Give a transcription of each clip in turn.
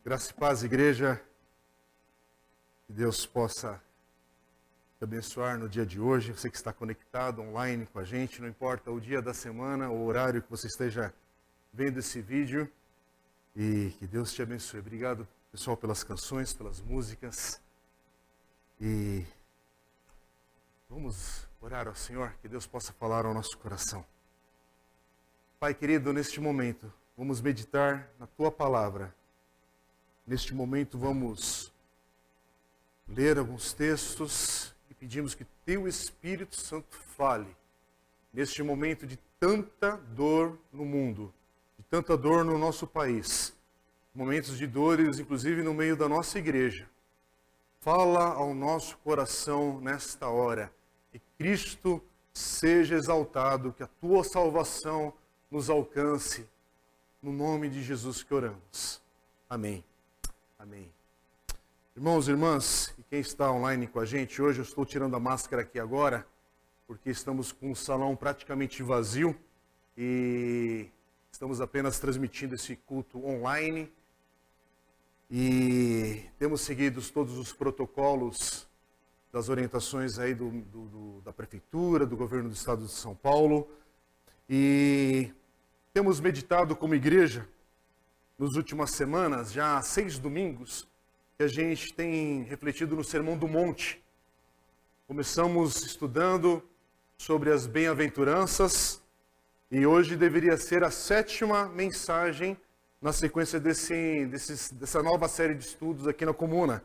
Graça e paz, igreja. Que Deus possa te abençoar no dia de hoje. Você que está conectado online com a gente, não importa o dia da semana, o horário que você esteja vendo esse vídeo. E que Deus te abençoe. Obrigado, pessoal, pelas canções, pelas músicas. E vamos orar ao Senhor, que Deus possa falar ao nosso coração. Pai querido, neste momento, vamos meditar na Tua palavra. Neste momento, vamos ler alguns textos e pedimos que Teu Espírito Santo fale. Neste momento de tanta dor no mundo, de tanta dor no nosso país, momentos de dores, inclusive no meio da nossa igreja. Fala ao nosso coração nesta hora. Que Cristo seja exaltado, que a Tua salvação nos alcance. No nome de Jesus que oramos. Amém. Amém. Irmãos e irmãs, e quem está online com a gente, hoje eu estou tirando a máscara aqui agora, porque estamos com o salão praticamente vazio e estamos apenas transmitindo esse culto online. E temos seguido todos os protocolos das orientações aí da Prefeitura, do Governo do Estado de São Paulo. E temos meditado como igreja, nas últimas semanas, já há 6 domingos, que a gente tem refletido no Sermão do Monte. Começamos estudando sobre as bem-aventuranças e hoje deveria ser a 7ª mensagem na sequência dessa nova série de estudos aqui na Comuna.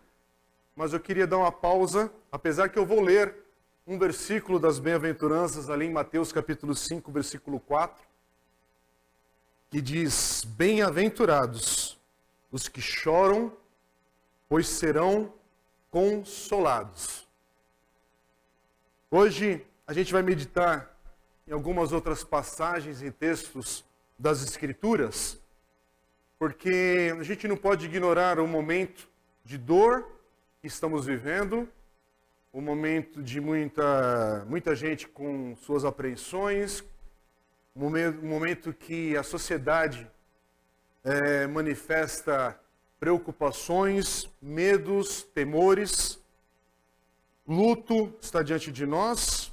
Mas eu queria dar uma pausa, apesar que eu vou ler um versículo das bem-aventuranças ali em Mateus capítulo 5, versículo 4, que diz: bem-aventurados os que choram, pois serão consolados. Hoje a gente vai meditar em algumas outras passagens e textos das Escrituras, porque a gente não pode ignorar o momento de dor que estamos vivendo, o momento de muita gente com suas apreensões, um momento que a sociedade manifesta preocupações, medos, temores. Luto está diante de nós.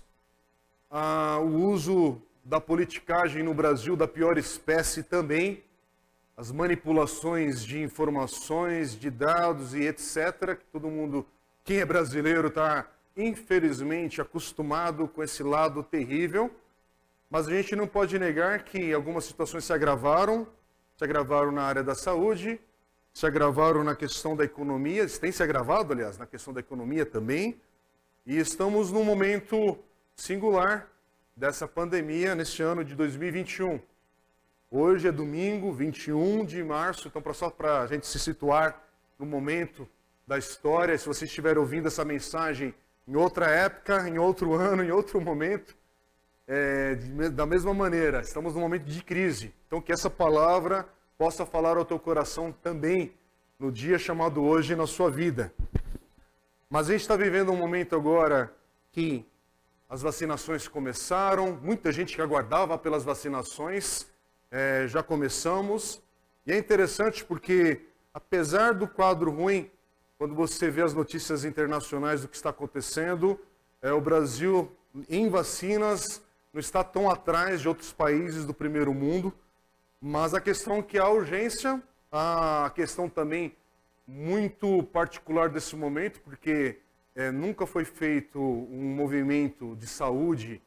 O uso da politicagem no Brasil da pior espécie também. As manipulações de informações, de dados e etc. Que todo mundo, quem é brasileiro, está infelizmente acostumado com esse lado terrível. Mas a gente não pode negar que algumas situações se agravaram na área da saúde, se agravaram na questão da economia, tem se agravado, aliás, na questão da economia também, e estamos num momento singular dessa pandemia neste ano de 2021. Hoje é domingo, 21 de março, então só para a gente se situar no momento da história, se você estiver ouvindo essa mensagem em outra época, em outro ano, em outro momento, da mesma maneira, estamos num momento de crise. Então que essa palavra possa falar ao teu coração também no dia chamado hoje na sua vida. Mas a gente está vivendo um momento agora que as vacinações começaram, muita gente que aguardava pelas vacinações, já começamos. E é interessante porque, apesar do quadro ruim, quando você vê as notícias internacionais do que está acontecendo, o Brasil em vacinas não está tão atrás de outros países do primeiro mundo, mas a questão é que a urgência, a questão também muito particular desse momento, porque nunca foi feito um movimento de saúde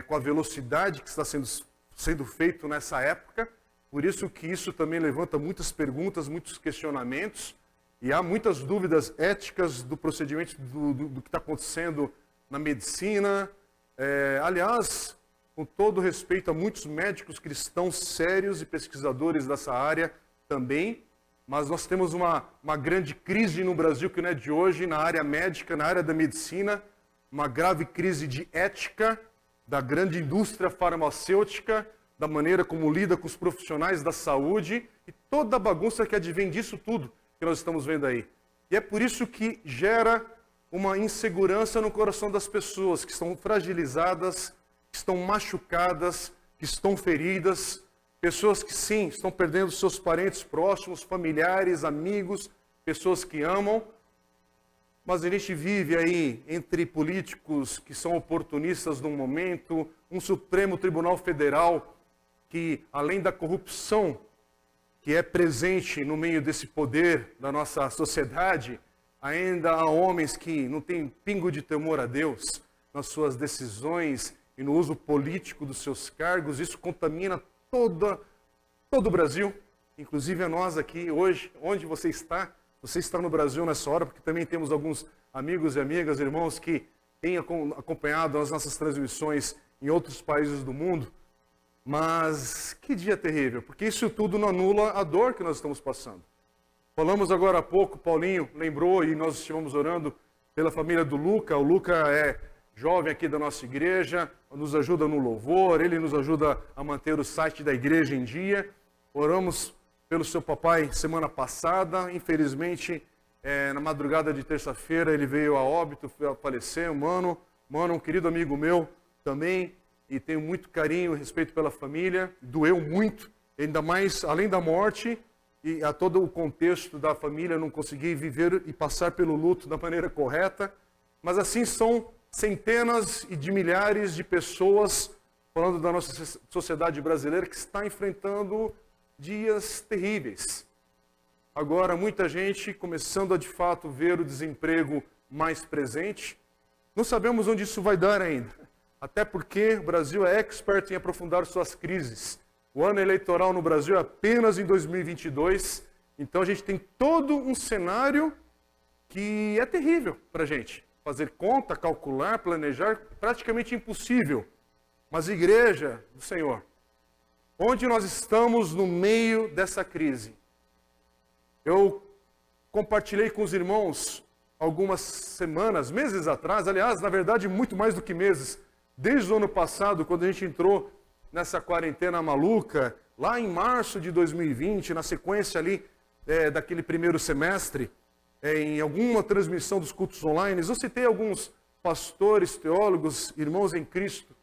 com a velocidade que está sendo feito nessa época, por isso que isso também levanta muitas perguntas, muitos questionamentos, e há muitas dúvidas éticas do procedimento do que está acontecendo na medicina. Aliás, com todo respeito a muitos médicos cristãos sérios e pesquisadores dessa área também, mas nós temos uma grande crise no Brasil que não é de hoje, na área médica, na área da medicina, uma grave crise de ética da grande indústria farmacêutica, da maneira como lida com os profissionais da saúde e toda a bagunça que advém disso tudo que nós estamos vendo aí. E é por isso que gera uma insegurança no coração das pessoas que estão fragilizadas, que estão machucadas, que estão feridas pessoas que sim, estão perdendo seus parentes próximos, familiares, amigos, pessoas que amam, mas a gente vive aí entre políticos que são oportunistas num momento, um Supremo Tribunal Federal que, além da corrupção que é presente no meio desse poder da nossa sociedade, ainda há homens que não têm pingo de temor a Deus nas suas decisões e no uso político dos seus cargos. Isso contamina todo o Brasil, inclusive a nós aqui hoje. Onde você está? Você está no Brasil nessa hora, porque também temos alguns amigos e amigas, irmãos, que têm acompanhado as nossas transmissões em outros países do mundo. Mas que dia terrível, porque isso tudo não anula a dor que nós estamos passando. Falamos agora há pouco, Paulinho lembrou, e nós estivemos orando pela família do Luca. O Luca é jovem aqui da nossa igreja, nos ajuda no louvor, ele nos ajuda a manter o site da igreja em dia. Oramos pelo seu papai semana passada, infelizmente, na madrugada de terça-feira ele veio a óbito, faleceu. Mano, um querido amigo meu também, e tenho muito carinho e respeito pela família, doeu muito, ainda mais, além da morte, e a todo o contexto da família, não consegui viver e passar pelo luto da maneira correta, mas assim são centenas e de milhares de pessoas, falando da nossa sociedade brasileira, que está enfrentando dias terríveis. Agora, muita gente começando a, de fato, ver o desemprego mais presente. Não sabemos onde isso vai dar ainda. Até porque o Brasil é expert em aprofundar suas crises. O ano eleitoral no Brasil é apenas em 2022. Então a gente tem todo um cenário que é terrível para a gente. Fazer conta, calcular, planejar, praticamente impossível. Mas igreja do Senhor, onde nós estamos no meio dessa crise? Eu compartilhei com os irmãos algumas semanas, meses atrás, aliás, na verdade, muito mais do que meses, desde o ano passado, quando a gente entrou nessa quarentena maluca, lá em março de 2020, na sequência ali daquele primeiro semestre, em alguma transmissão dos cultos online, eu citei alguns pastores, teólogos, irmãos em Cristo,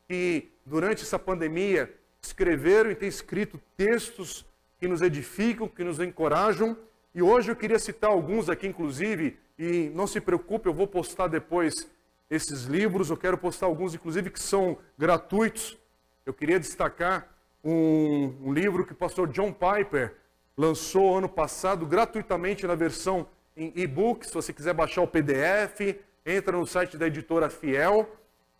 que durante essa pandemia escreveram e têm escrito textos que nos edificam, que nos encorajam. E hoje eu queria citar alguns aqui, inclusive, e não se preocupe, eu vou postar depois esses livros, eu quero postar alguns, inclusive, que são gratuitos. Eu queria destacar um livro que o pastor John Piper lançou ano passado, gratuitamente na versão em e-book. Se você quiser baixar o PDF, entra no site da editora Fiel,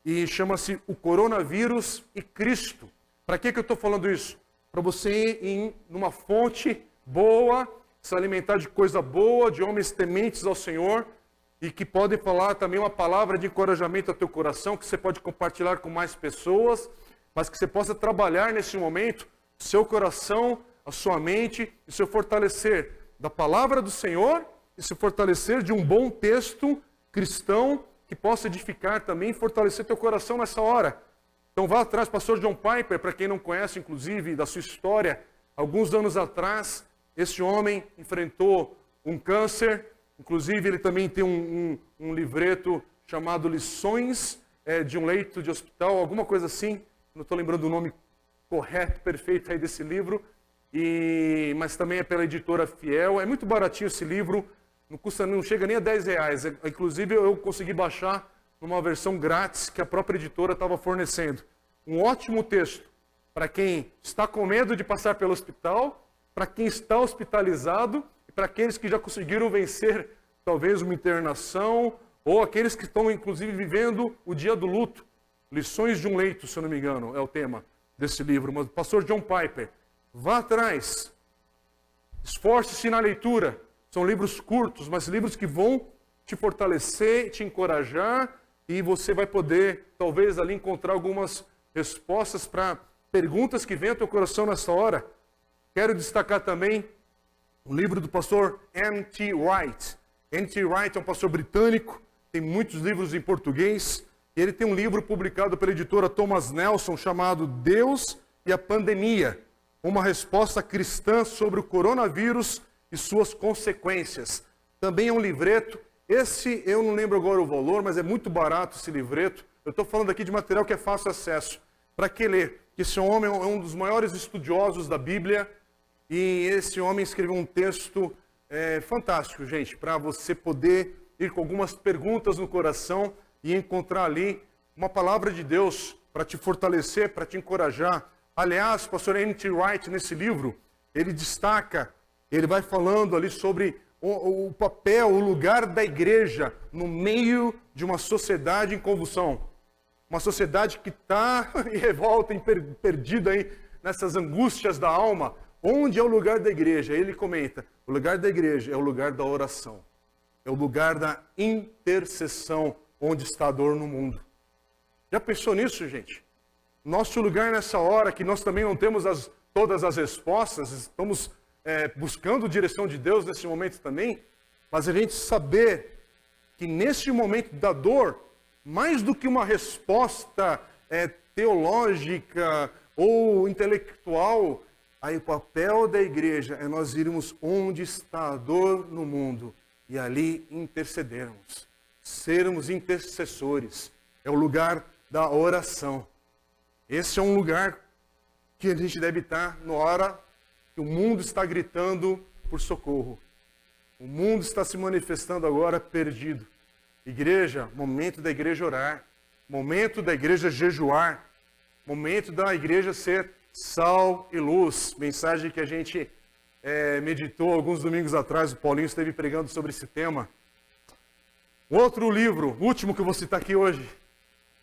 e chama-se O Coronavírus e Cristo. Para que eu estou falando isso? Para você ir numa fonte boa, se alimentar de coisa boa, de homens tementes ao Senhor, e que podem falar também uma palavra de encorajamento ao teu coração, que você pode compartilhar com mais pessoas, mas que você possa trabalhar nesse momento seu coração, a sua mente, e se fortalecer da palavra do Senhor, e se fortalecer de um bom texto cristão, que possa edificar também e fortalecer teu coração nessa hora. Então vá atrás, pastor John Piper, para quem não conhece, inclusive, da sua história, alguns anos atrás, esse homem enfrentou um câncer. Inclusive, ele também tem um livreto chamado Lições de um Leito de Hospital, alguma coisa assim. Não estou lembrando o nome correto, perfeito aí desse livro. Mas também é pela editora Fiel. É muito baratinho esse livro, não chega nem a R$10. Inclusive, eu consegui baixar numa versão grátis que a própria editora estava fornecendo. Um ótimo texto para quem está com medo de passar pelo hospital, para quem está hospitalizado, para aqueles que já conseguiram vencer talvez uma internação, ou aqueles que estão inclusive vivendo o dia do luto. Lições de um Leito, se eu não me engano, é o tema desse livro. Mas o pastor John Piper, vá atrás, esforce-se na leitura. São livros curtos, mas livros que vão te fortalecer, te encorajar, e você vai poder talvez ali encontrar algumas respostas para perguntas que vêm ao teu coração nessa hora. Quero destacar também o livro do pastor N.T. Wright. N.T. Wright é um pastor britânico, tem muitos livros em português, e ele tem um livro publicado pela editora Thomas Nelson chamado Deus e a Pandemia, uma resposta cristã sobre o coronavírus e suas consequências. Também é um livreto, esse eu não lembro agora o valor, mas é muito barato esse livreto. Eu estou falando aqui de material que é fácil acesso. Para que ler? que esse homem é um dos maiores estudiosos da Bíblia, e esse homem escreveu um texto fantástico, gente, para você poder ir com algumas perguntas no coração e encontrar ali uma palavra de Deus para te fortalecer, para te encorajar. Aliás, o pastor N.T. Wright, nesse livro, ele destaca, ele vai falando ali sobre o papel, o lugar da igreja no meio de uma sociedade em convulsão. Uma sociedade que está em revolta, perdida aí nessas angústias da alma. Onde é o lugar da igreja? Ele comenta, o lugar da igreja é o lugar da oração. É o lugar da intercessão, onde está a dor no mundo. Já pensou nisso, gente? Nosso lugar nessa hora, que nós também não temos todas as respostas, estamos buscando a direção de Deus nesse momento também, mas a gente saber que nesse momento da dor, mais do que uma resposta teológica ou intelectual, aí o papel da igreja é nós irmos onde está a dor no mundo e ali intercedermos, sermos intercessores. É o lugar da oração. Esse é um lugar que a gente deve estar na hora que o mundo está gritando por socorro. O mundo está se manifestando agora perdido. Igreja, momento da igreja orar, momento da igreja jejuar, momento da igreja ser sal e luz. Mensagem que a gente meditou alguns domingos atrás, o Paulinho esteve pregando sobre esse tema. Outro livro, último que eu vou citar aqui hoje,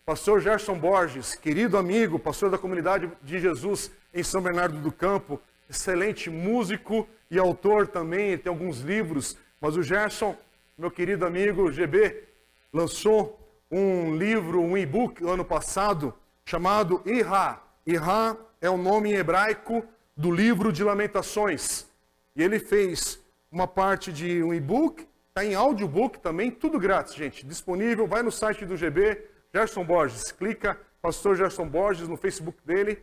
pastor Gerson Borges, querido amigo, pastor da Comunidade de Jesus em São Bernardo do Campo, excelente músico e autor também, tem alguns livros, mas o Gerson, meu querido amigo GB, lançou um livro, um e-book ano passado, chamado Irá. Irá é o nome em hebraico do livro de Lamentações. E ele fez uma parte de um e-book, está em audiobook também, tudo grátis, gente, disponível, vai no site do GB, Gerson Borges, clica, pastor Gerson Borges no Facebook dele,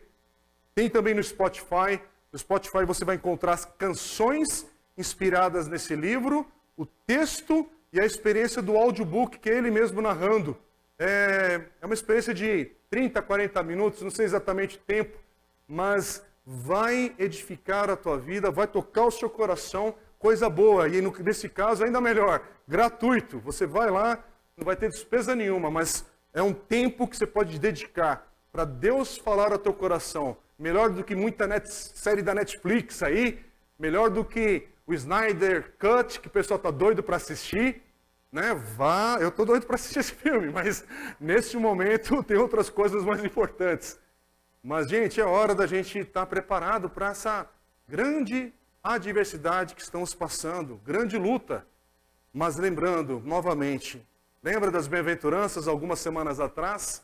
tem também no Spotify. No Spotify você vai encontrar as canções inspiradas nesse livro, o texto e a experiência do audiobook que é ele mesmo narrando. É uma experiência de 30, 40 minutos, não sei exatamente o tempo, mas vai edificar a tua vida, vai tocar o seu coração, coisa boa. E nesse caso ainda melhor, gratuito. Você vai lá, não vai ter despesa nenhuma, mas é um tempo que você pode dedicar para Deus falar ao teu coração. Melhor do que muita série da Netflix aí, melhor do que o Snyder Cut, que o pessoal está doido para assistir, né? Eu estou doido para assistir esse filme, mas nesse momento tem outras coisas mais importantes. Mas, gente, é hora da gente estar preparado para essa grande adversidade que estamos passando, grande luta. Mas lembrando, novamente, lembra das bem-aventuranças algumas semanas atrás?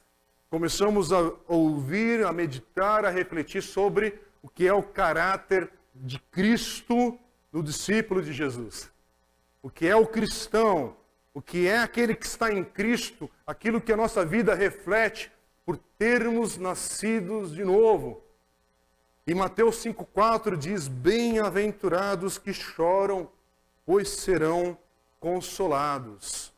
Começamos a ouvir, a meditar, a refletir sobre o que é o caráter de Cristo no discípulo de Jesus. O que é o cristão, o que é aquele que está em Cristo, aquilo que a nossa vida reflete por termos nascidos de novo. E Mateus 5,4 diz, bem-aventurados que choram, pois serão consolados.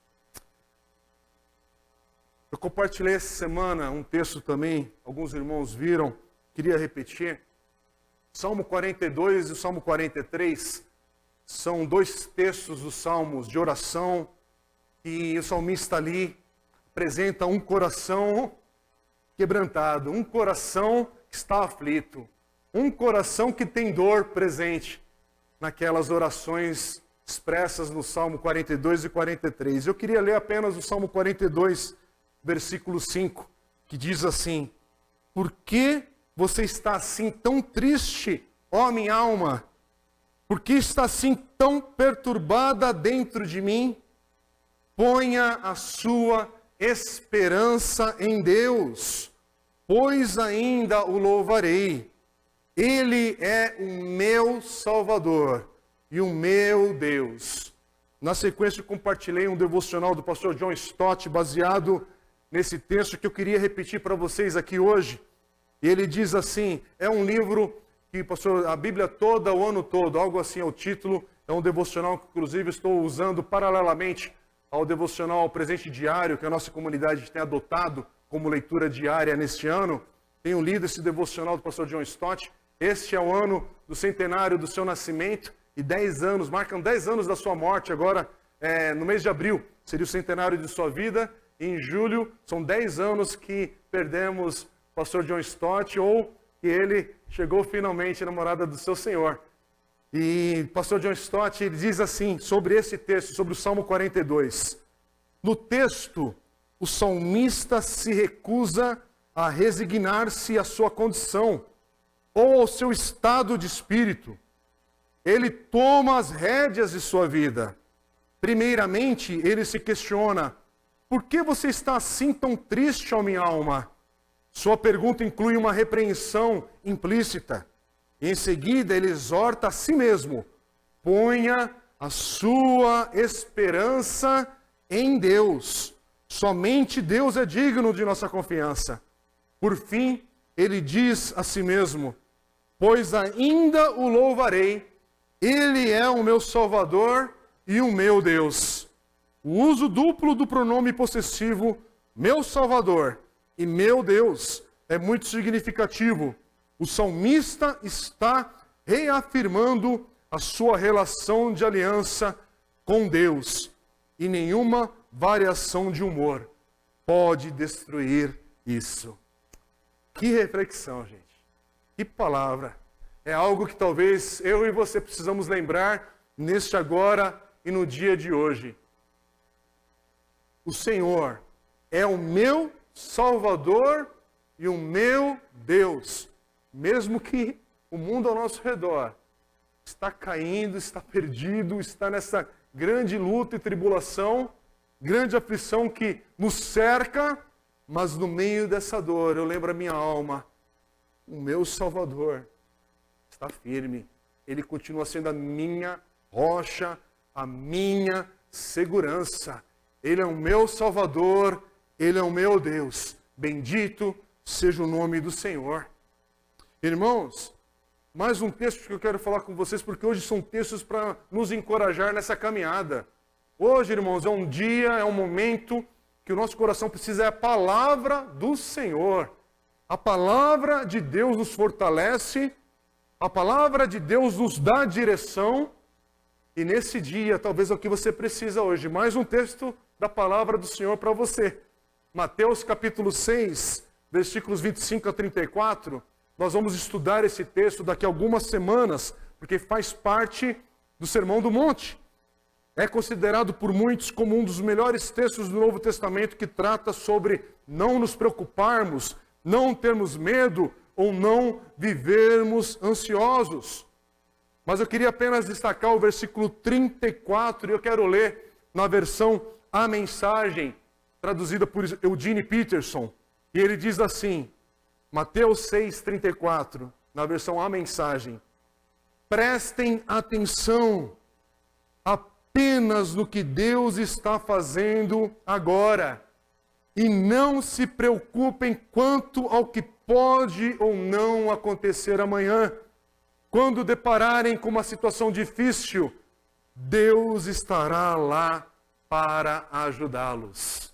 Eu compartilhei essa semana um texto também, alguns irmãos viram, queria repetir. Salmo 42 e o Salmo 43 são dois textos dos Salmos de oração, e o salmista ali apresenta um coração quebrantado, um coração que está aflito, um coração que tem dor presente naquelas orações expressas no Salmo 42 e 43. Eu queria ler apenas o Salmo 42, versículo 5, que diz assim, por que você está assim tão triste, ó minha alma? Por que está assim tão perturbada dentro de mim? Ponha a sua esperança em Deus, pois ainda o louvarei. Ele é o meu Salvador e o meu Deus. Na sequência, eu compartilhei um devocional do pastor John Stott, baseado nesse texto que eu queria repetir para vocês aqui hoje. Ele diz assim, é um livro que, pastor, a Bíblia toda, o ano todo, algo assim é o título, é um devocional que, inclusive, estou usando paralelamente ao devocional Presente Diário, que a nossa comunidade tem adotado como leitura diária neste ano. tenho lido esse devocional do pastor John Stott. Este é o ano do centenário do seu nascimento e 10 anos, marcam 10 anos da sua morte agora, no mês de abril. Seria o centenário de sua vida. E em julho, são 10 anos que perdemos o pastor John Stott, ou que ele chegou finalmente na morada do seu Senhor. E o pastor John Stott ele diz assim, sobre esse texto, sobre o Salmo 42. No texto, o salmista se recusa a resignar-se à sua condição ou ao seu estado de espírito. Ele toma as rédeas de sua vida. Primeiramente, ele se questiona: por que você está assim tão triste, ó minha alma? Sua pergunta inclui uma repreensão implícita. Em seguida, ele exorta a si mesmo: ponha a sua esperança em Deus. Somente Deus é digno de nossa confiança. Por fim, ele diz a si mesmo: pois ainda o louvarei, ele é o meu Salvador e o meu Deus. O uso duplo do pronome possessivo, meu Salvador e meu Deus, é muito significativo. O salmista está reafirmando a sua relação de aliança com Deus. E nenhuma variação de humor pode destruir isso. Que reflexão, gente. Que palavra. É algo que talvez eu e você precisamos lembrar neste agora e no dia de hoje. O Senhor é o meu Salvador e o meu Deus. Mesmo que o mundo ao nosso redor está caindo, está perdido, está nessa grande luta e tribulação, grande aflição que nos cerca, mas no meio dessa dor, eu lembro a minha alma, o meu Salvador está firme. Ele continua sendo a minha rocha, a minha segurança. Ele é o meu Salvador, Ele é o meu Deus. Bendito seja o nome do Senhor. Irmãos, mais um texto que eu quero falar com vocês, porque hoje são textos para nos encorajar nessa caminhada. Hoje, irmãos, é um dia, é um momento que o nosso coração precisa, é a palavra do Senhor. A palavra de Deus nos fortalece, a palavra de Deus nos dá direção, e nesse dia, talvez é o que você precisa hoje. Mais um texto da palavra do Senhor para você. Mateus capítulo 6, versículos 25 a 34. Nós vamos estudar esse texto daqui a algumas semanas, porque faz parte do Sermão do Monte. É considerado por muitos como um dos melhores textos do Novo Testamento, que trata sobre não nos preocuparmos, não termos medo ou não vivermos ansiosos. Mas eu queria apenas destacar o versículo 34, e eu quero ler na versão A Mensagem, traduzida por Eugene Peterson. E ele diz assim, Mateus 6,34, na versão A Mensagem: prestem atenção apenas no que Deus está fazendo agora, e não se preocupem quanto ao que pode ou não acontecer amanhã. Quando depararem com uma situação difícil, Deus estará lá para ajudá-los.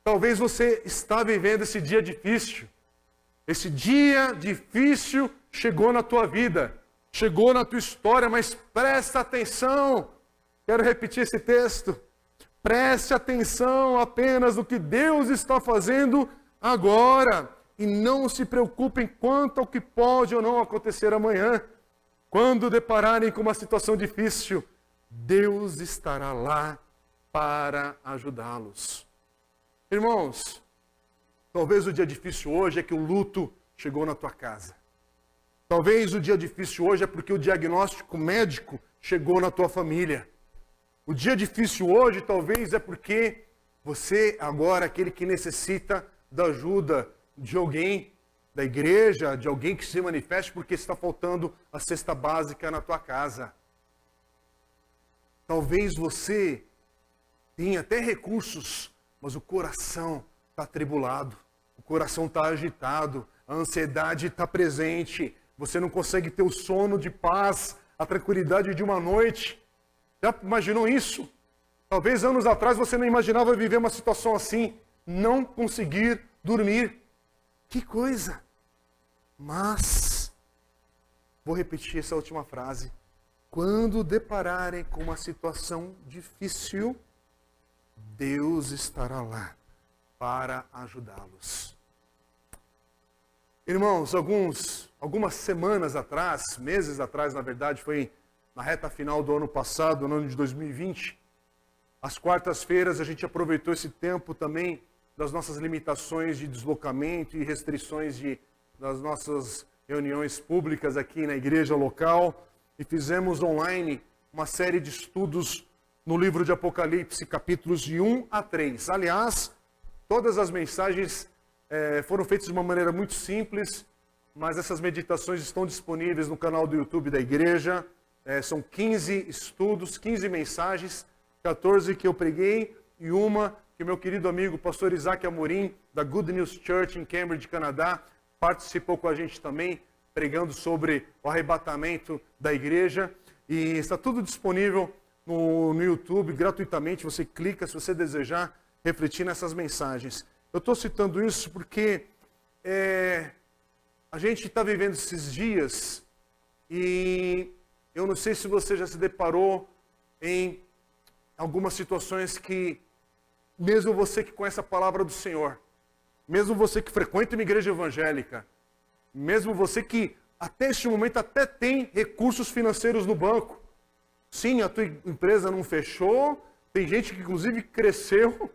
Talvez você está vivendo esse dia difícil. Esse dia difícil chegou na tua vida, chegou na tua história, mas presta atenção. Quero repetir esse texto. Preste atenção apenas no que Deus está fazendo agora. E não se preocupem quanto ao que pode ou não acontecer amanhã. Quando depararem com uma situação difícil, Deus estará lá para ajudá-los. Irmãos, talvez o dia difícil hoje é que o luto chegou na tua casa. Talvez o dia difícil hoje é porque o diagnóstico médico chegou na tua família. O dia difícil hoje talvez é porque você agora é aquele que necessita da ajuda de alguém da igreja, de alguém que se manifeste porque está faltando a cesta básica na tua casa. Talvez você tenha até recursos, mas o coração está atribulado, o coração está agitado, a ansiedade está presente, você não consegue ter o sono de paz, a tranquilidade de uma noite. Já imaginou isso? Talvez anos atrás você não imaginava viver uma situação assim, não conseguir dormir. Que coisa! Mas, vou repetir essa última frase. Quando depararem com uma situação difícil, Deus estará lá para ajudá-los. Irmãos, algumas semanas atrás, meses atrás, na verdade, foi na reta final do ano passado, no ano de 2020, às quartas-feiras a gente aproveitou esse tempo também das nossas limitações de deslocamento e restrições das nossas reuniões públicas aqui na igreja local e fizemos online uma série de estudos no livro de Apocalipse, capítulos de 1 a 3. Aliás, todas as mensagens foram feitas de uma maneira muito simples, mas essas meditações estão disponíveis no canal do YouTube da igreja. São 15 estudos, 15 mensagens, 14 que eu preguei e uma que meu querido amigo pastor Isaac Amorim, da Good News Church em Cambridge, Canadá, participou com a gente também, pregando sobre o arrebatamento da igreja. E está tudo disponível no YouTube, gratuitamente. Você clica se você desejar refletir nessas mensagens. Eu estou citando isso porque a gente está vivendo esses dias e eu não sei se você já se deparou em algumas situações que, mesmo você que conhece a palavra do Senhor, mesmo você que frequenta uma igreja evangélica, mesmo você que até este momento até tem recursos financeiros no banco, sim, a tua empresa não fechou, tem gente que inclusive cresceu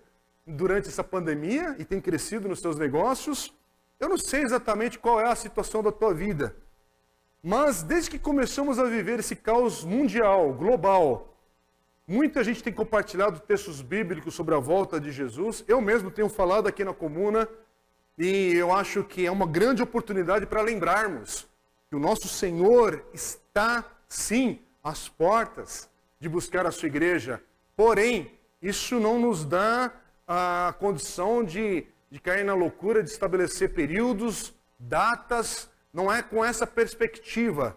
durante essa pandemia e tem crescido nos seus negócios. Eu não sei exatamente qual é a situação da tua vida, mas desde que começamos a viver esse caos mundial, global, muita gente tem compartilhado textos bíblicos sobre a volta de Jesus. Eu mesmo tenho falado aqui na comuna e eu acho que é uma grande oportunidade para lembrarmos que o nosso Senhor está, sim, às portas de buscar a sua igreja. Porém, isso não nos dá a condição de cair na loucura de estabelecer períodos, datas. Não é com essa perspectiva.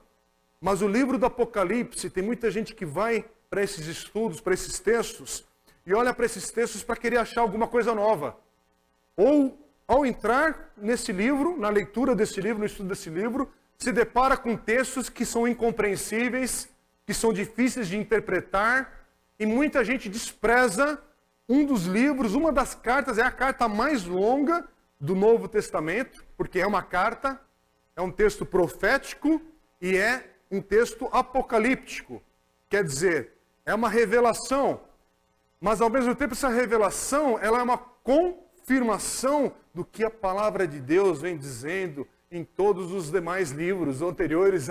Mas o livro do Apocalipse, tem muita gente que vai para esses estudos, para esses textos, e olha para esses textos para querer achar alguma coisa nova. Ou, ao entrar nesse livro, na leitura desse livro, no estudo desse livro, se depara com textos que são incompreensíveis, que são difíceis de interpretar, e muita gente despreza um dos livros, uma das cartas, é a carta mais longa do Novo Testamento, porque é uma carta, é um texto profético e é um texto apocalíptico. Quer dizer, é uma revelação, mas ao mesmo tempo essa revelação ela é uma confirmação do que a palavra de Deus vem dizendo em todos os demais livros anteriores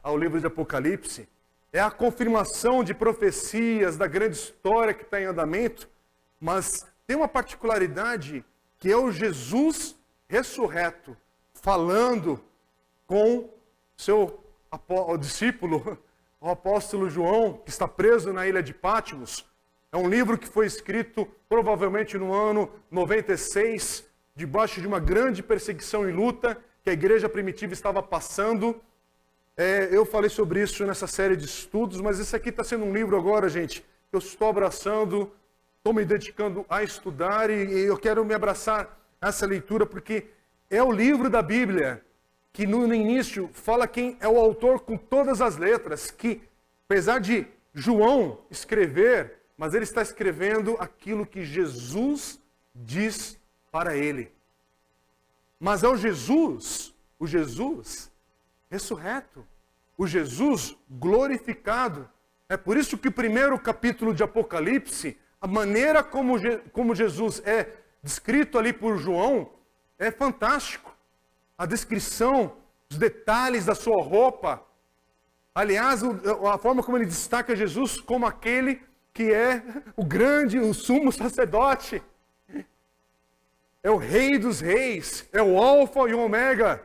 ao livro de Apocalipse. É a confirmação de profecias da grande história que está em andamento, mas tem uma particularidade que é o Jesus ressurreto, falando com seu discípulo, o apóstolo João, que está preso na ilha de Patmos. É um livro que foi escrito provavelmente no ano 96, debaixo de uma grande perseguição e luta que a igreja primitiva estava passando. Eu falei sobre isso nessa série de estudos, mas esse aqui está sendo um livro agora, gente, que eu estou abraçando, estou me dedicando a estudar e eu quero me abraçar a essa leitura porque é o livro da Bíblia que no início fala quem é o autor com todas as letras, que apesar de João escrever, mas ele está escrevendo aquilo que Jesus diz para ele. Mas é o Jesus ressurreto, o Jesus glorificado. É por isso que o primeiro capítulo de Apocalipse, a maneira como Jesus é descrito ali por João, é fantástico. A descrição, os detalhes da sua roupa. Aliás, a forma como ele destaca Jesus como aquele que é o grande, o sumo sacerdote. É o rei dos reis, é o alfa e o ômega.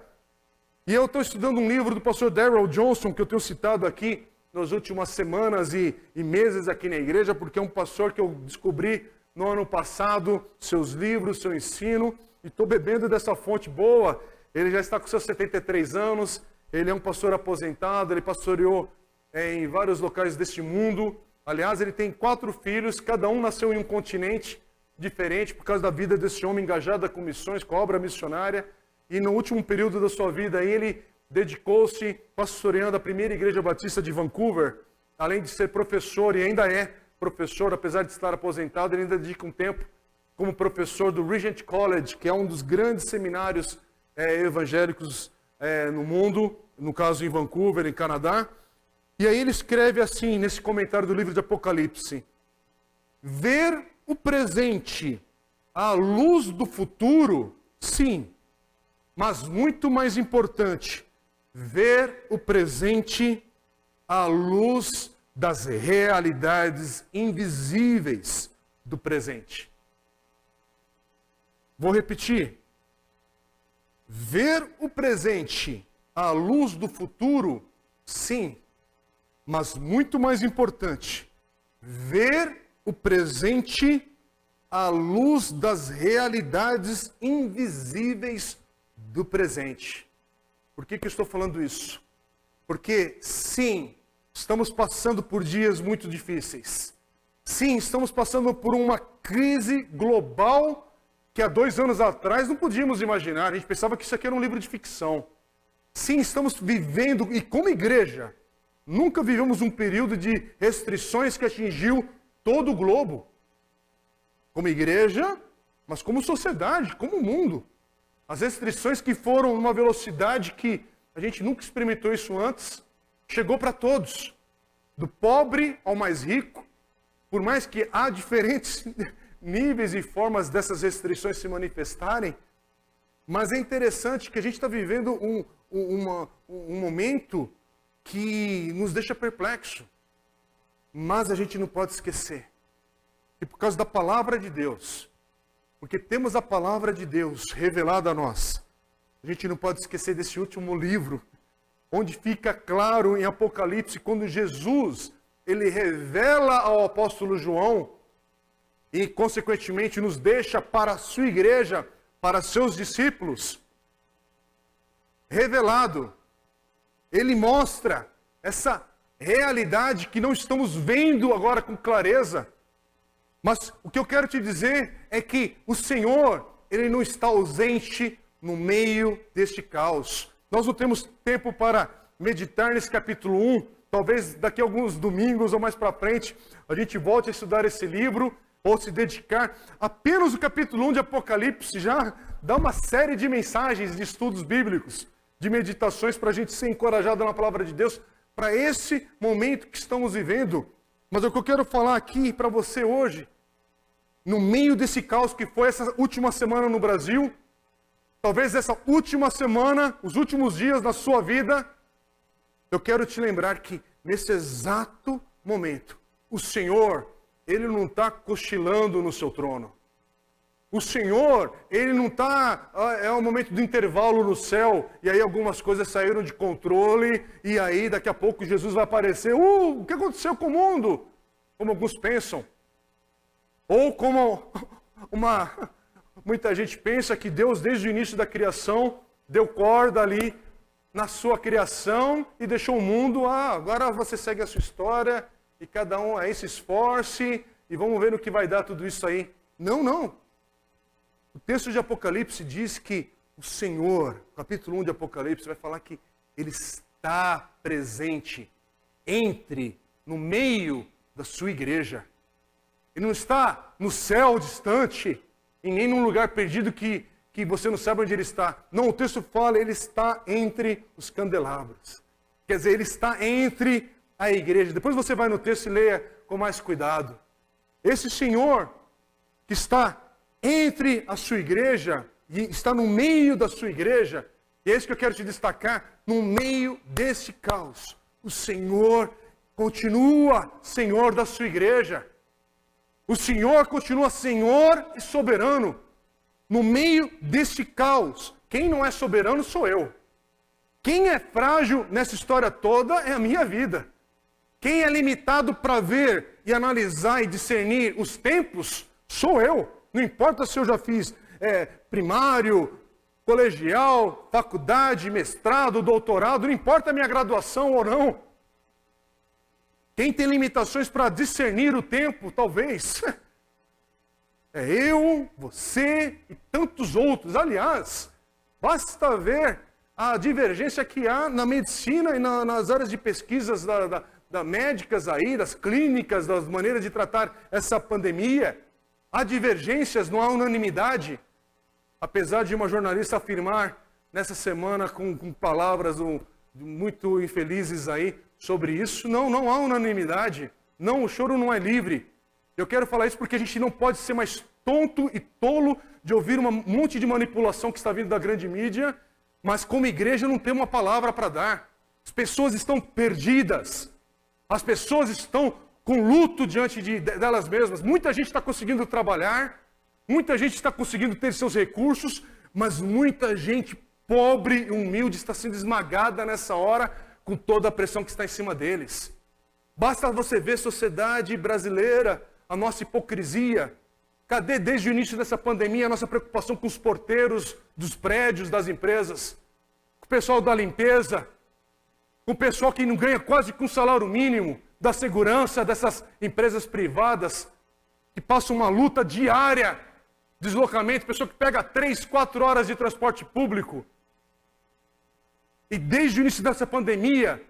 E eu estou estudando um livro do pastor Darrell Johnson, que eu tenho citado aqui nas últimas semanas e meses aqui na igreja, porque é um pastor que eu descobri no ano passado, seus livros, seu ensino, e estou bebendo dessa fonte boa. Ele já está com seus 73 anos, ele é um pastor aposentado, ele pastoreou em vários locais deste mundo. Aliás, ele tem 4 filhos, cada um nasceu em um continente diferente, por causa da vida desse homem engajado com missões, com a obra missionária. e no último período da sua vida aí, ele dedicou-se pastoreando a primeira igreja batista de Vancouver, além de ser professor, e ainda é professor, apesar de estar aposentado, ele ainda dedica um tempo como professor do Regent College, que é um dos grandes seminários evangélicos no mundo, no caso em Vancouver, em Canadá. E aí ele escreve assim, nesse comentário do livro de Apocalipse: ver o presente à luz do futuro, sim, mas muito mais importante, ver o presente à luz das realidades invisíveis do presente. Vou repetir. Ver o presente à luz do futuro, sim, mas muito mais importante, ver o presente à luz das realidades invisíveis do presente. Por que eu estou falando isso? Porque, sim, estamos passando por dias muito difíceis. Sim, estamos passando por uma crise global que há 2 anos atrás não podíamos imaginar. A gente pensava que isso aqui era um livro de ficção. Sim, estamos vivendo, e como igreja, nunca vivemos um período de restrições que atingiu todo o globo. Como igreja, mas como sociedade, como mundo. As restrições que foram numa velocidade que a gente nunca experimentou isso antes, chegou para todos. Do pobre ao mais rico, por mais que há diferentes níveis e formas dessas restrições se manifestarem, mas é interessante que a gente está vivendo um momento que nos deixa perplexo. Mas a gente não pode esquecer que por causa da palavra de Deus, porque temos a palavra de Deus revelada a nós, a gente não pode esquecer desse último livro, onde fica claro em Apocalipse, quando Jesus, ele revela ao apóstolo João, e consequentemente nos deixa para a sua igreja, para seus discípulos, revelado. Ele mostra essa realidade que não estamos vendo agora com clareza. Mas o que eu quero te dizer é que o Senhor, ele não está ausente no meio deste caos. Nós não temos tempo para meditar nesse capítulo 1. Talvez daqui a alguns domingos ou mais para frente a gente volte a estudar esse livro, ou se dedicar apenas o capítulo 1 de Apocalipse, já dá uma série de mensagens, de estudos bíblicos, de meditações para a gente ser encorajado na palavra de Deus, para esse momento que estamos vivendo. Mas o que eu quero falar aqui para você hoje, no meio desse caos que foi essa última semana no Brasil, talvez essa última semana, os últimos dias da sua vida, eu quero te lembrar que nesse exato momento, o Senhor, ele não está cochilando no seu trono. O Senhor, ele não está, é um momento do intervalo no céu, e aí algumas coisas saíram de controle, e aí daqui a pouco Jesus vai aparecer. O que aconteceu com o mundo? Como alguns pensam. Ou como muita gente pensa que Deus, desde o início da criação, deu corda ali na sua criação e deixou o mundo, agora você segue a sua história, e cada um aí se esforce, e vamos ver no que vai dar tudo isso aí. Não, não. O texto de Apocalipse diz que o Senhor, capítulo 1 de Apocalipse, vai falar que Ele está presente no meio da sua igreja. Ele não está no céu distante, e nem num lugar perdido que você não sabe onde Ele está. Não, o texto fala, Ele está entre os candelabros. Quer dizer, Ele está entre a igreja. Depois você vai no texto e leia com mais cuidado. Esse Senhor que está entre a sua igreja, e está no meio da sua igreja, e é isso que eu quero te destacar, no meio desse caos, o Senhor continua Senhor da sua igreja. O Senhor continua Senhor e soberano. No meio desse caos, quem não é soberano sou eu. Quem é frágil nessa história toda é a minha vida. Quem é limitado para ver e analisar e discernir os tempos sou eu. Não importa se eu já fiz primário, colegial, faculdade, mestrado, doutorado, não importa a minha graduação ou não. Quem tem limitações para discernir o tempo, talvez, é eu, você e tantos outros. Aliás, Basta ver a divergência que há na medicina e nas áreas de pesquisas da médicas aí, das clínicas, das maneiras de tratar essa pandemia. Há divergências, não há unanimidade. Apesar de uma jornalista afirmar nessa semana com palavras muito infelizes aí sobre isso, não há unanimidade. Não, o choro não é livre. Eu quero falar isso porque a gente não pode ser mais tonto e tolo de ouvir um monte de manipulação que está vindo da grande mídia, mas como igreja não tem uma palavra para dar. As pessoas estão perdidas. As pessoas estão com luto diante delas mesmas. Muita gente está conseguindo trabalhar, muita gente está conseguindo ter seus recursos, mas muita gente pobre e humilde está sendo esmagada nessa hora com toda a pressão que está em cima deles. Basta você ver a sociedade brasileira, a nossa hipocrisia. Cadê desde o início dessa pandemia a nossa preocupação com os porteiros dos prédios, das empresas, com o pessoal da limpeza, com o pessoal que não ganha quase com um salário mínimo, da segurança dessas empresas privadas, que passam uma luta diária, deslocamento, pessoa que pega 3, 4 horas de transporte público. E desde o início dessa pandemia,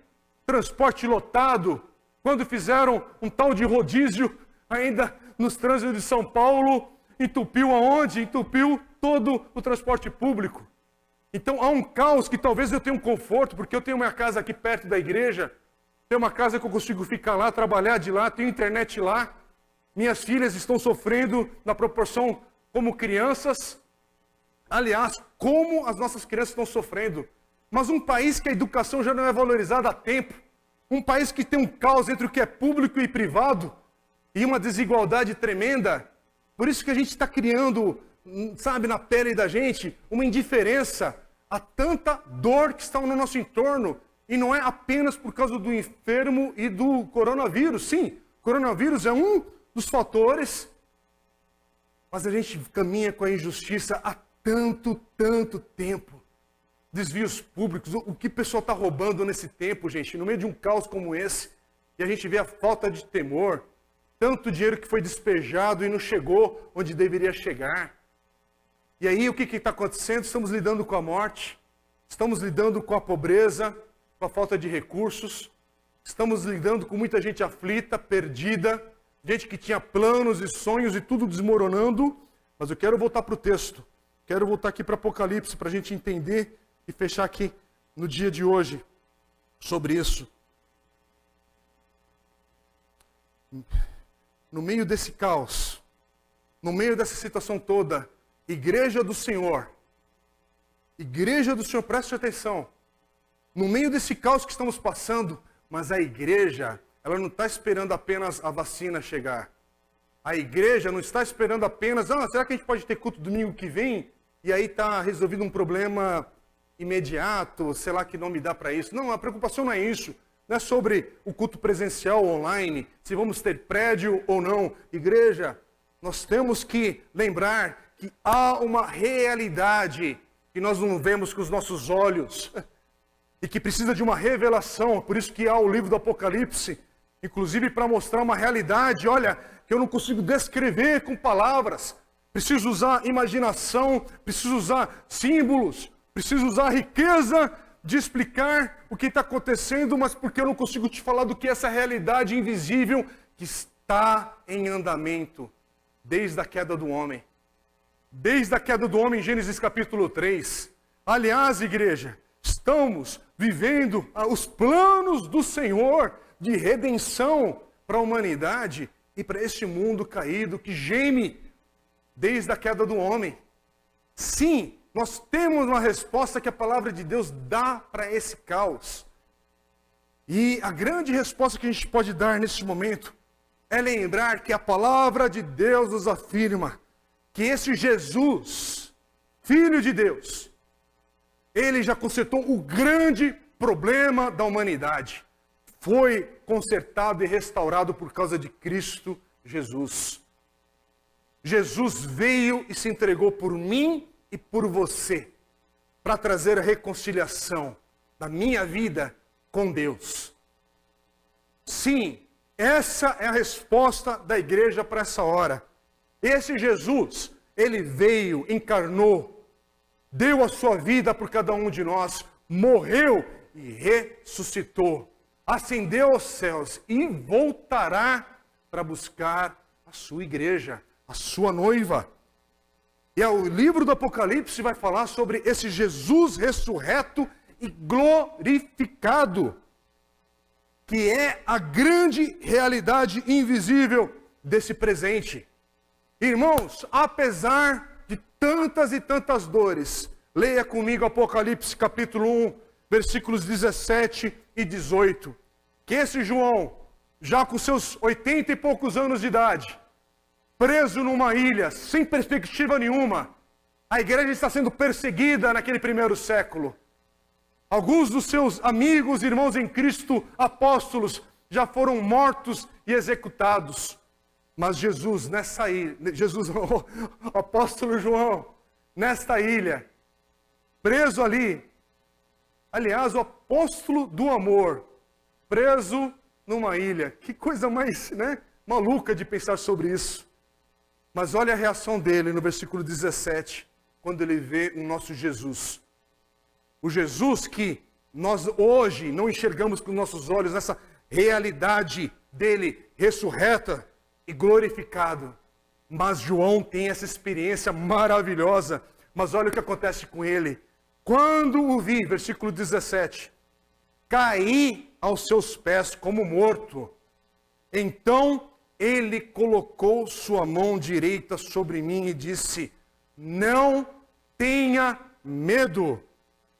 transporte lotado, quando fizeram um tal de rodízio, ainda nos trânsitos de São Paulo, entupiu aonde? Entupiu todo o transporte público. Então há um caos que talvez eu tenha um conforto, porque eu tenho minha casa aqui perto da igreja, tenho uma casa que eu consigo ficar lá, trabalhar de lá, tenho internet lá. Minhas filhas estão sofrendo na proporção como crianças. Aliás, como as nossas crianças estão sofrendo. Mas um país que a educação já não é valorizada há tempo, um país que tem um caos entre o que é público e privado, e uma desigualdade tremenda. Por isso que a gente está criando, sabe, na pele da gente, uma indiferença a tanta dor que está no nosso entorno. E não é apenas por causa do enfermo e do coronavírus. Sim, o coronavírus é um dos fatores, mas a gente caminha com a injustiça há tanto tempo. Desvios públicos, o que o pessoal está roubando nesse tempo, gente, no meio de um caos como esse, e a gente vê a falta de temor, tanto dinheiro que foi despejado e não chegou onde deveria chegar. E aí o que está acontecendo? Estamos lidando com a morte, estamos lidando com a pobreza, com a falta de recursos, estamos lidando com muita gente aflita, perdida, gente que tinha planos e sonhos e tudo desmoronando. Mas eu quero voltar para o texto, quero voltar aqui para Apocalipse para a gente entender e fechar aqui no dia de hoje sobre isso. No meio desse caos, no meio dessa situação toda, igreja do Senhor, preste atenção, no meio desse caos que estamos passando, mas a igreja, ela não está esperando apenas a vacina chegar. A igreja não está esperando apenas, será que a gente pode ter culto domingo que vem? E aí está resolvido um problema imediato, sei lá que nome dá para isso. Não, a preocupação não é isso. Não é sobre o culto presencial ou online, se vamos ter prédio ou não. Igreja, nós temos que lembrar que há uma realidade que nós não vemos com os nossos olhos e que precisa de uma revelação. Por isso que há o livro do Apocalipse, inclusive para mostrar uma realidade, olha, que eu não consigo descrever com palavras. Preciso usar imaginação, preciso usar símbolos, preciso usar riqueza de explicar o que está acontecendo, mas porque eu não consigo te falar do que é essa realidade invisível que está em andamento desde a queda do homem. Desde a queda do homem em Gênesis capítulo 3. Aliás, igreja, estamos vivendo os planos do Senhor de redenção para a humanidade e para este mundo caído que geme desde a queda do homem. Sim, nós temos uma resposta que a palavra de Deus dá para esse caos. E a grande resposta que a gente pode dar nesse momento é lembrar que a palavra de Deus nos afirma que esse Jesus, Filho de Deus, ele já consertou o grande problema da humanidade. Foi consertado e restaurado por causa de Cristo Jesus. Jesus veio e se entregou por mim e por você, para trazer a reconciliação da minha vida com Deus. Sim, essa é a resposta da igreja para essa hora. Esse Jesus, ele veio, encarnou, deu a sua vida por cada um de nós, morreu e ressuscitou, ascendeu aos céus e voltará para buscar a sua igreja, a sua noiva. E o livro do Apocalipse vai falar sobre esse Jesus ressurreto e glorificado, que é a grande realidade invisível desse presente. Irmãos, apesar de tantas e tantas dores, leia comigo Apocalipse capítulo 1, versículos 17 e 18. Que esse João, já com seus 80 e poucos anos de idade, preso numa ilha, sem perspectiva nenhuma, a igreja está sendo perseguida naquele primeiro século. Alguns dos seus amigos, irmãos em Cristo, apóstolos, já foram mortos e executados. Mas Jesus, nessa ilha, o apóstolo João, nesta ilha, preso ali, aliás, o apóstolo do amor, preso numa ilha. Que coisa mais, maluca de pensar sobre isso. Mas olha a reação dele no versículo 17, quando ele vê o nosso Jesus. O Jesus que nós hoje não enxergamos com nossos olhos, essa realidade dele ressurreta e glorificado. Mas João tem essa experiência maravilhosa. Mas olha o que acontece com ele. Quando o vi, versículo 17, caí aos seus pés como morto. Então ele colocou sua mão direita sobre mim e disse: não tenha medo.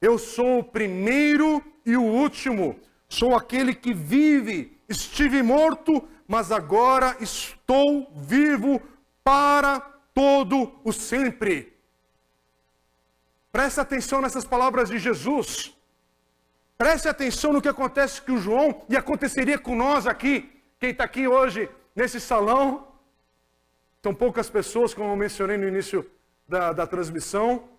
Eu sou o primeiro e o último. Sou aquele que vive. Estive morto, mas agora estou vivo para todo o sempre. Preste atenção nessas palavras de Jesus. Preste atenção no que acontece com o João e aconteceria com nós aqui. Quem está aqui hoje nesse salão, são poucas pessoas, como eu mencionei no início da transmissão.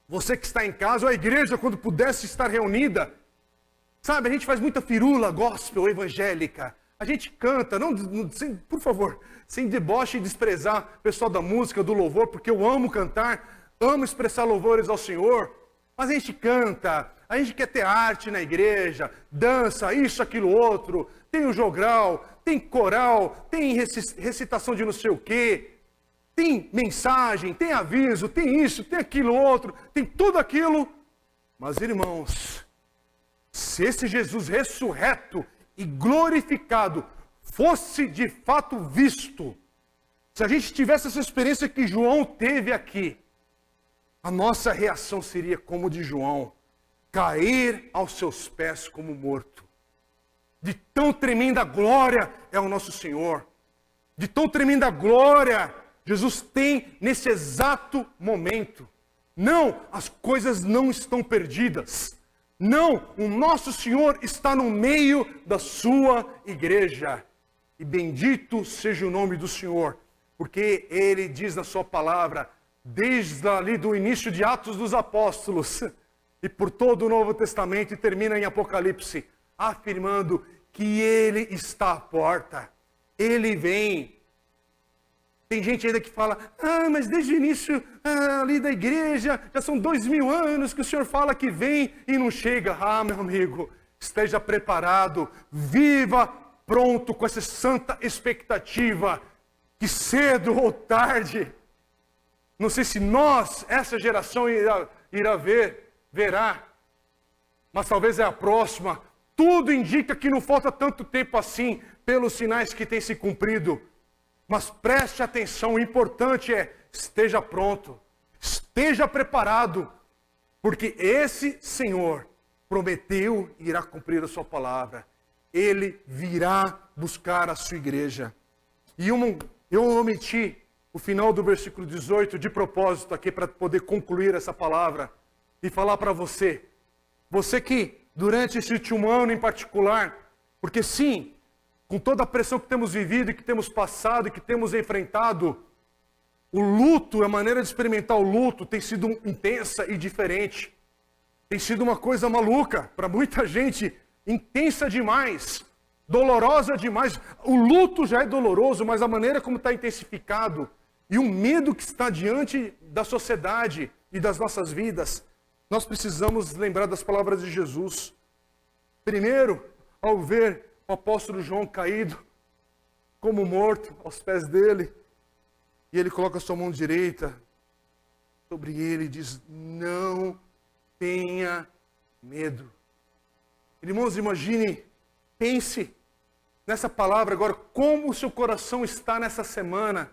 Você que está em casa, ou a igreja, quando pudesse estar reunida. Sabe, a gente faz muita firula gospel evangélica. A gente canta, por favor, sem deboche e desprezar o pessoal da música, do louvor, porque eu amo cantar, amo expressar louvores ao Senhor. Mas a gente canta, a gente quer ter arte na igreja, dança, isso, aquilo, outro. Tem o jogral, tem coral, tem recitação de não sei o quê. Tem mensagem, tem aviso, tem isso, tem aquilo outro, tem tudo aquilo. Mas, irmãos, se esse Jesus ressurreto e glorificado fosse de fato visto, se a gente tivesse essa experiência que João teve aqui, a nossa reação seria como de João, cair aos seus pés como morto. De tão tremenda glória é o nosso Senhor, de tão tremenda glória Jesus tem nesse exato momento. Não, as coisas não estão perdidas. Não, o nosso Senhor está no meio da sua igreja. E bendito seja o nome do Senhor, porque Ele diz na sua palavra, desde ali do início de Atos dos Apóstolos, e por todo o Novo Testamento, e termina em Apocalipse, afirmando que Ele está à porta. Ele vem. Tem gente ainda que fala, mas desde o início ali da igreja, já são 2000 anos que o Senhor fala que vem e não chega. Meu amigo, esteja preparado, viva pronto com essa santa expectativa, que cedo ou tarde, não sei se nós, essa geração verá, mas talvez é a próxima. Tudo indica que não falta tanto tempo assim, pelos sinais que têm se cumprido. Mas preste atenção, o importante é, esteja pronto, esteja preparado, porque esse Senhor prometeu e irá cumprir a sua palavra. Ele virá buscar a sua igreja. E eu omiti o final do versículo 18 de propósito aqui para poder concluir essa palavra e falar para você. Você que durante esse último ano em particular, porque sim, com toda a pressão que temos vivido e que temos passado e que temos enfrentado, o luto, a maneira de experimentar o luto tem sido intensa e diferente. Tem sido uma coisa maluca para muita gente, intensa demais, dolorosa demais. O luto já é doloroso, mas a maneira como está intensificado e o medo que está diante da sociedade e das nossas vidas, nós precisamos lembrar das palavras de Jesus. Primeiro, ao ver o apóstolo João caído, como morto, aos pés dele, e ele coloca a sua mão direita sobre ele e diz: não tenha medo. Irmãos, imagine, pense nessa palavra agora, como o seu coração está nessa semana,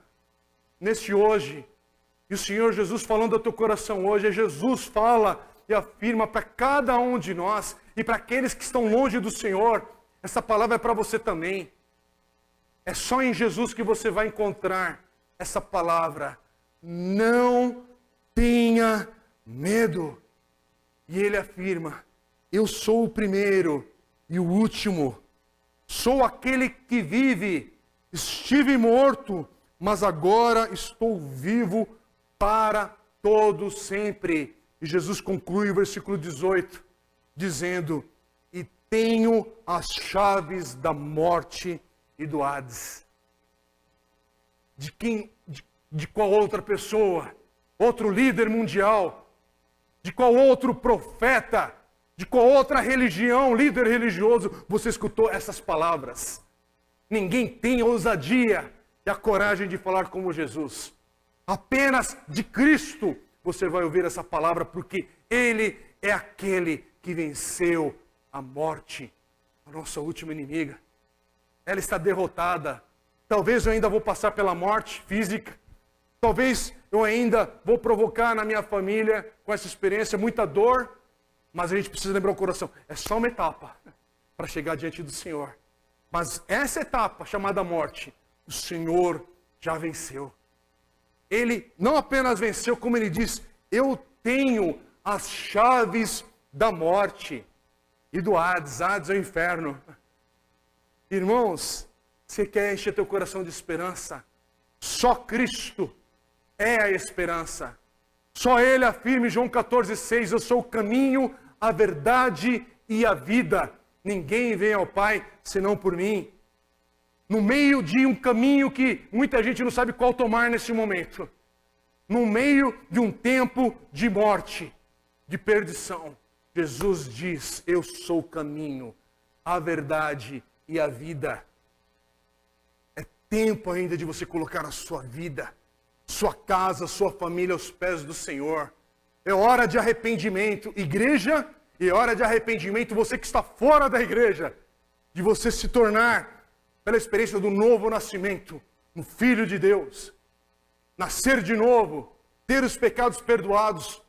neste hoje. E o Senhor Jesus falando ao teu coração hoje, é Jesus fala e afirma para cada um de nós, e para aqueles que estão longe do Senhor, essa palavra é para você também. É só em Jesus que você vai encontrar essa palavra. Não tenha medo. E ele afirma: eu sou o primeiro e o último. Sou aquele que vive. Estive morto, mas agora estou vivo para todo sempre. E Jesus conclui o versículo 18, dizendo: e tenho as chaves da morte e do Hades. De qual outra pessoa, outro líder mundial, de qual outro profeta, de qual outra religião, líder religioso, você escutou essas palavras? Ninguém tem a ousadia e a coragem de falar como Jesus. Apenas de Cristo você vai ouvir essa palavra, porque Ele é aquele que venceu a morte, a nossa última inimiga. Ela está derrotada. Talvez eu ainda vou passar pela morte física. Talvez eu ainda vou provocar na minha família, com essa experiência, muita dor. Mas a gente precisa lembrar o coração. É só uma etapa para chegar diante do Senhor. Mas essa etapa, chamada morte, o Senhor já venceu. Ele não apenas venceu, como ele diz: eu tenho as chaves da morte e do Hades. Hades é o inferno. Irmãos, você quer encher teu coração de esperança? Só Cristo é a esperança. Só Ele afirma em João 14,6: eu sou o caminho, a verdade e a vida. Ninguém vem ao Pai senão por mim. No meio de um caminho que muita gente não sabe qual tomar nesse momento. No meio de um tempo de morte, de perdição, Jesus diz: eu sou o caminho, a verdade e a vida. É tempo ainda de você colocar a sua vida, sua casa, sua família aos pés do Senhor. É hora de arrependimento, igreja, e é hora de arrependimento você que está fora da igreja, de você se tornar, pela experiência do novo nascimento, um filho de Deus, nascer de novo, ter os pecados perdoados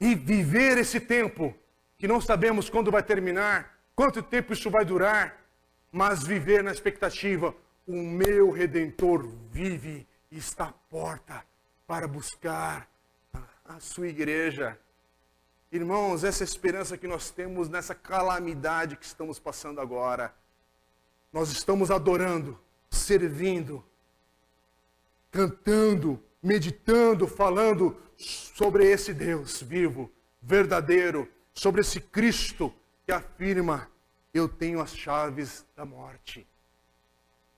e viver esse tempo, que não sabemos quando vai terminar, quanto tempo isso vai durar, mas viver na expectativa: o meu Redentor vive e está à porta para buscar a sua igreja. Irmãos, essa esperança que nós temos nessa calamidade que estamos passando agora. Nós estamos adorando, servindo, cantando, meditando, falando sobre esse Deus vivo, verdadeiro, sobre esse Cristo que afirma: eu tenho as chaves da morte.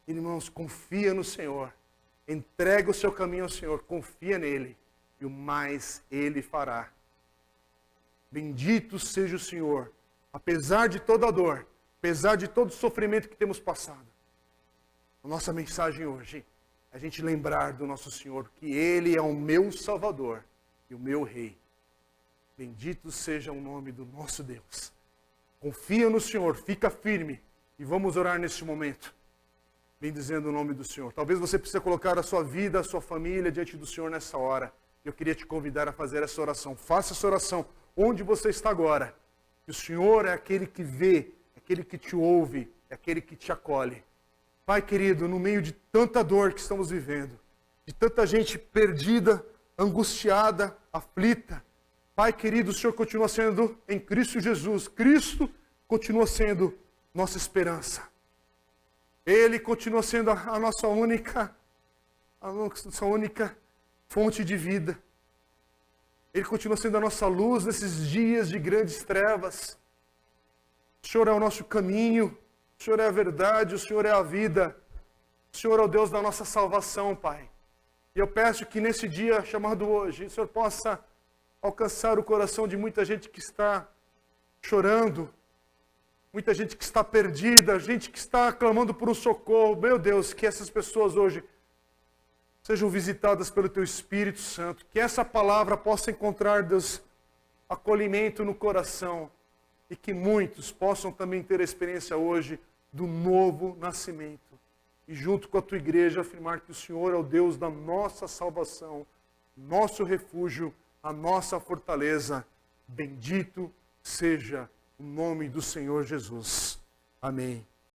Irmãos, confia no Senhor, entrega o seu caminho ao Senhor, confia nele, e o mais Ele fará. Bendito seja o Senhor, apesar de toda a dor, apesar de todo o sofrimento que temos passado. A nossa mensagem hoje é a gente lembrar do nosso Senhor, que Ele é o meu Salvador e o meu Rei. Bendito seja o nome do nosso Deus. Confia no Senhor, fica firme, e vamos orar neste momento, bendizendo o nome do Senhor. Talvez você precise colocar a sua vida, a sua família diante do Senhor nessa hora. Eu queria te convidar a fazer essa oração. Faça essa oração onde você está agora. Que o Senhor é aquele que vê, aquele que te ouve, é aquele que te acolhe. Pai querido, no meio de tanta dor que estamos vivendo, de tanta gente perdida, angustiada, aflita, Pai querido, o Senhor continua sendo em Cristo Jesus. Cristo continua sendo nossa esperança. Ele continua sendo a nossa única fonte de vida. Ele continua sendo a nossa luz nesses dias de grandes trevas. O Senhor é o nosso caminho, o Senhor é a verdade, o Senhor é a vida. O Senhor é o Deus da nossa salvação, Pai. E eu peço que nesse dia chamado hoje, o Senhor possa alcançar o coração de muita gente que está chorando, muita gente que está perdida, gente que está clamando por um socorro. Meu Deus, que essas pessoas hoje sejam visitadas pelo Teu Espírito Santo, que essa palavra possa encontrar, Deus, acolhimento no coração e que muitos possam também ter a experiência hoje do novo nascimento. E junto com a Tua igreja afirmar que o Senhor é o Deus da nossa salvação, nosso refúgio, a nossa fortaleza. Bendito seja o nome do Senhor Jesus. Amém.